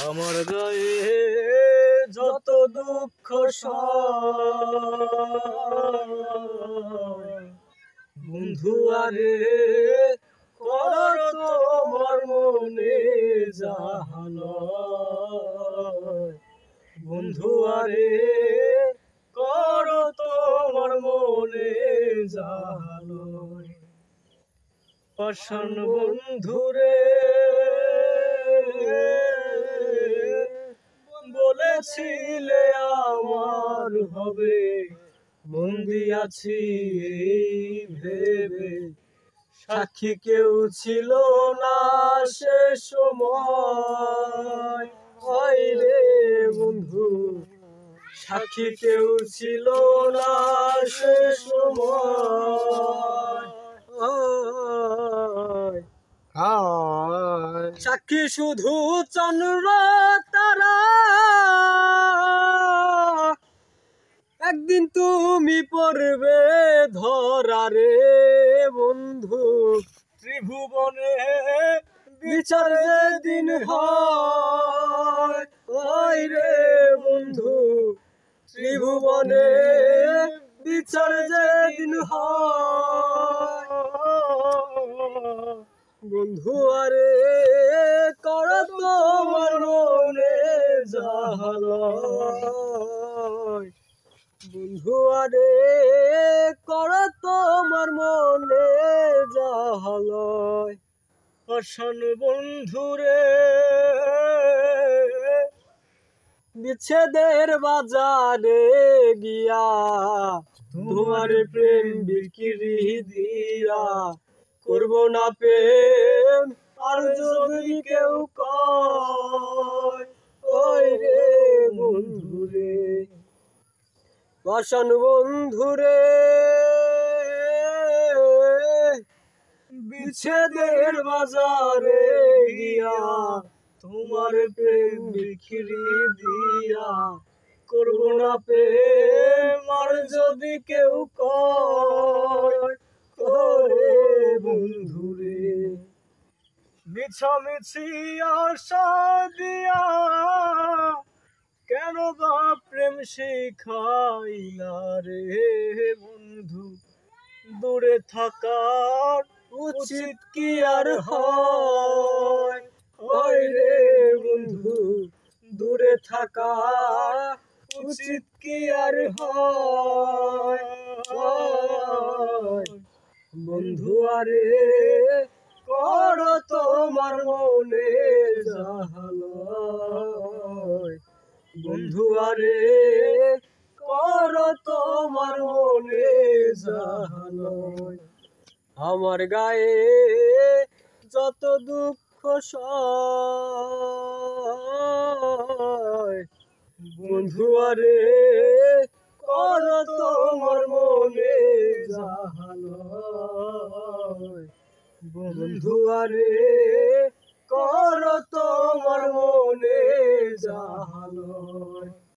আমার গায়ে যত দুঃখ বন্ধু আরে কর তোমার মনে জাহানো বন্ধু আরে কর তোমার মনে জাহানো পাষাণ বন্ধুরে বলেছিলে আমার হবে বন্দি আছি ভেবে সাক্ষী কেউ ছিল না সে সময় হয় রে বন্ধু সাক্ষী কেউ ছিল না সে সময় সাক্ষী শুধু চন্দ্র তারা একদিন তুমি পড়বে ধরা রে বন্ধু ত্রিভুবনে বিচার যেদিন হয় রে বন্ধু ত্রিভুবনে বিচার যেদিন হয় বন্ধু আরে কর তোমার মনে জাহালয় বন্ধু আরে কর তোমার মনে জাহালয় পাষাণ বন্ধুরে বিচ্ছেদের বাজারে গিয়া তোমার প্রেম বিক্রি দিয়া করব না প্রেম আর যদি কেউ কয় ওই রে বন্ধুরে পাষাণ বন্ধুরে বিচ্ছেদের বাজারে গিয়া তোমার প্রেম বিক্রি দিয়া করব না প্রেম আর যদি কেউ কয় ওরে বন্ধুরে মিছামিছি আশা দিয়া কেন বা প্রেম শিখাইলা রে বন্ধু দূরে থাকার উচিত কি আর হয় রে বন্ধু দূরে থাকা উচিত কি আর হয় বন্ধু আরে কর তোমার মনে জাহালয় বন্ধু আরে কর তোমার মনে জাহালয় আমার গায়ে যত দুঃখ বন্ধু আরে কর তোমার মনে জাহালয় বন্ধু আরে কর তোমার মনে জাহালয়।